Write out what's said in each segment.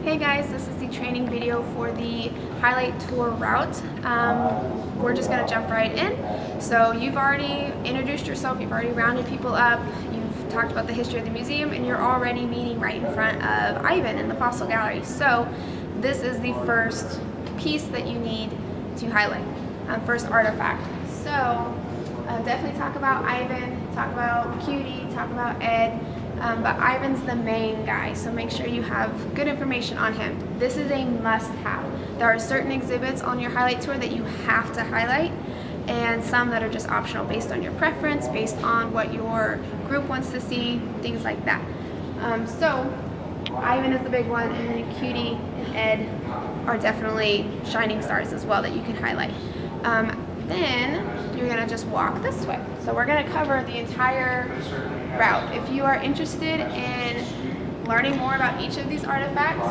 Hey guys, this is the training video for the highlight tour route. We're just going to jump right in. So you've already introduced yourself, you've already rounded people up, you've talked about the history of the museum, and you're already meeting right in front of Ivan in the fossil gallery. So this is the first piece that you need to highlight, first artifact. So definitely talk about Ivan, talk about Cutie, talk about Ed. But Ivan's the main guy, so make sure you have good information on him. This is a must-have. There are certain exhibits on your highlight tour that you have to highlight, and some that are just optional based on your preference, based on what your group wants to see, things like that. So Ivan is the big one, and then Cutie and Ed are definitely shining stars as well that you can highlight. Then you're gonna just walk this way. So we're gonna cover the entire route. If you are interested in learning more about each of these artifacts,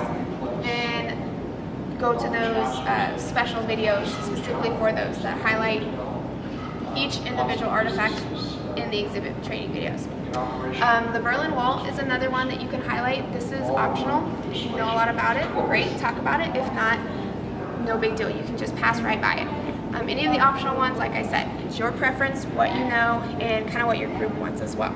then go to those special videos specifically for those that highlight each individual artifact in the exhibit training videos. The Berlin Wall is another one that you can highlight. This is optional. If you know a lot about it, great, talk about it. If not, no big deal. You can just pass right by it. Any of the optional ones, like I said, it's your preference, what you know, and kind of what your group wants as well.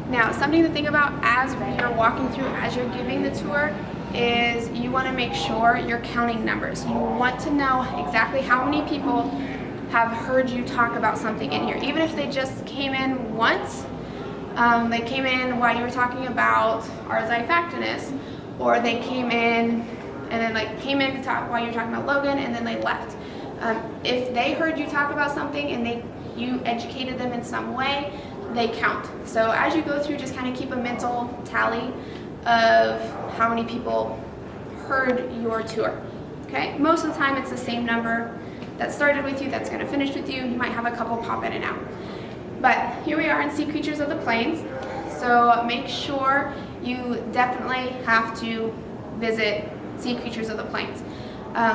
Now, something to think about as you're walking through, as you're giving the tour, is you want to make sure you're counting numbers. You want to know exactly how many people have heard you talk about something in here. Even if they just came in once, they came in while you were talking about Ars Factinus, or they came in and then came in to talk while you were talking about Logan, and then they left. If they heard you talk about something and you educated them in some way, they count. So as you go through, just kind of keep a mental tally of how many people heard your tour. Okay? Most of the time it's the same number that started with you, that's going to finish with you. You might have a couple pop in and out. But here we are in Sea Creatures of the Plains. So make sure you definitely have to visit Sea Creatures of the Plains.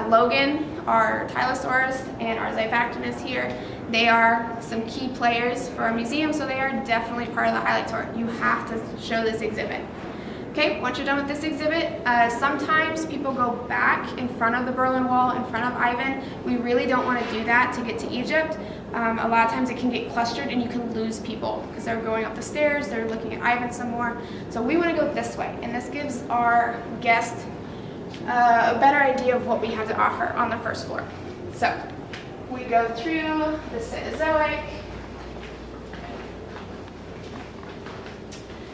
Logan, our Tylosaurus, and our Zyphactinus here, they are some key players for our museum, so they are definitely part of the highlight tour. You have to show this exhibit. Okay, once you're done with this exhibit, sometimes people go back in front of the Berlin Wall, in front of Ivan. We really don't want to do that to get to Egypt. A lot of times it can get clustered and you can lose people because they're going up the stairs, they're looking at Ivan some more. So we want to go this way, and this gives our guests a better idea of what we have to offer on the first floor. So we go through the Cenozoic,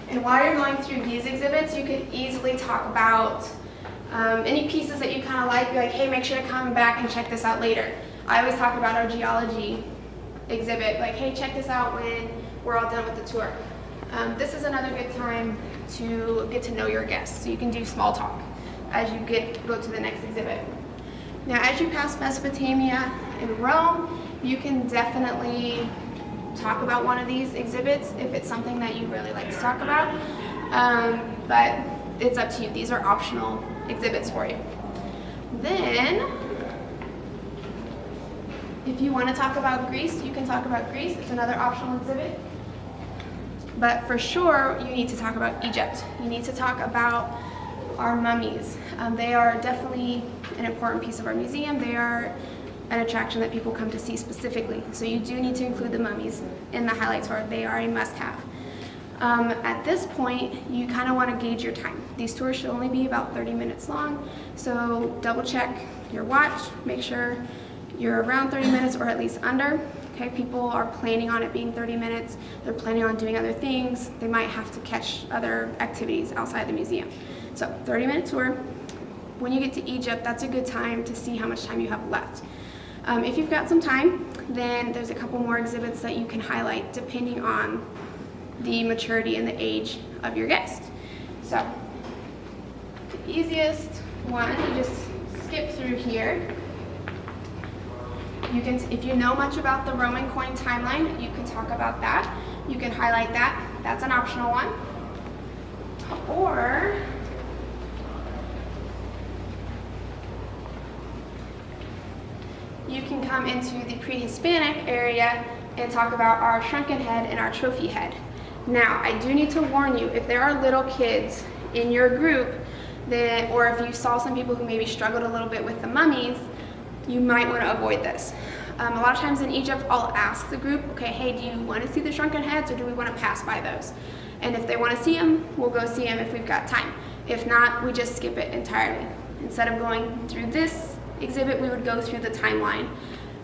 and while you're going through these exhibits, you could easily talk about any pieces that you kind of like. Be like, hey, make sure to come back and check this out later. I always talk about our geology exhibit, like, hey, check this out when we're all done with the tour. This is another good time to get to know your guests, so you can do small talk as you go to the next exhibit. Now, as you pass Mesopotamia and Rome, you can definitely talk about one of these exhibits if it's something that you really like to talk about, but it's up to you. These are optional exhibits for you. Then, if you want to talk about Greece, you can talk about Greece. It's another optional exhibit. But for sure, you need to talk about Egypt. You need to talk about our mummies. They are definitely an important piece of our museum. They are an attraction that people come to see specifically. So you do need to include the mummies in the highlight tour. They are a must-have. At this point, you kind of want to gauge your time. These tours should only be about 30 minutes long, so double check your watch, make sure you're around 30 minutes or at least under. Okay, people are planning on it being 30 minutes. They're planning on doing other things. They might have to catch other activities outside the museum. So 30-minute tour. When you get to Egypt, that's a good time to see how much time you have left. If you've got some time, then there's a couple more exhibits that you can highlight depending on the maturity and the age of your guest. So the easiest one, you just skip through here. You can, if you know much about the Roman coin timeline, you can talk about that. You can highlight that. That's an optional one. Or you can come into the pre-Hispanic area and talk about our shrunken head and our trophy head. Now, I do need to warn you, if there are little kids in your group, then, or if you saw some people who maybe struggled a little bit with the mummies, you might want to avoid this. A lot of times in Egypt, I'll ask the group, okay, hey, do you want to see the shrunken heads, or do we want to pass by those? And if they want to see them, we'll go see them if we've got time. If not, we just skip it entirely. Instead of going through this exhibit, we would go through the timeline.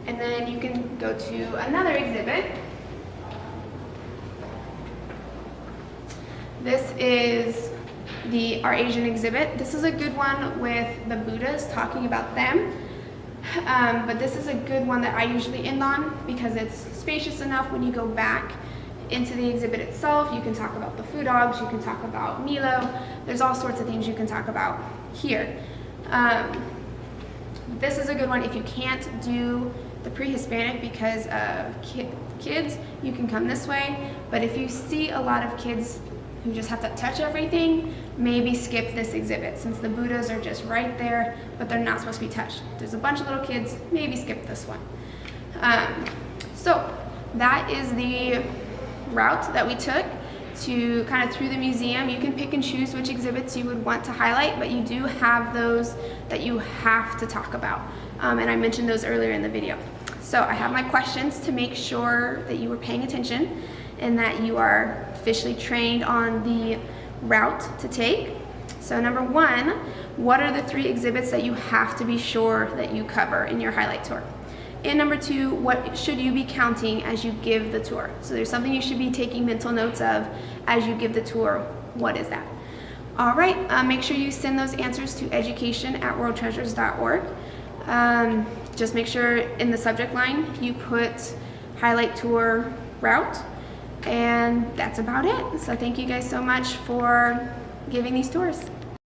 And then you can go to another exhibit. This is our Asian exhibit. This is a good one with the Buddhas, talking about them. But this is a good one that I usually end on because it's spacious enough. When you go back into the exhibit itself, you can talk about the food dogs, you can talk about Milo. There's all sorts of things you can talk about here. This is a good one if you can't do the pre-Hispanic because of kids, you can come this way. But if you see a lot of kids who just have to touch everything, maybe skip this exhibit since the Buddhas are just right there, but they're not supposed to be touched. There's a bunch of little kids, maybe skip this one. So that is the route that we took to kind of through the museum. You can pick and choose which exhibits you would want to highlight, but you do have those that you have to talk about. And I mentioned those earlier in the video. So I have my questions to make sure that you were paying attention and that you are officially trained on the route to take. So number one, what are the 3 exhibits that you have to be sure that you cover in your highlight tour? And number 2, what should you be counting as you give the tour? So there's something you should be taking mental notes of as you give the tour. What is that? All right, make sure you send those answers to education@worldtreasures.org. Just make sure in the subject line you put highlight tour route, and that's about it. So thank you guys so much for giving these tours.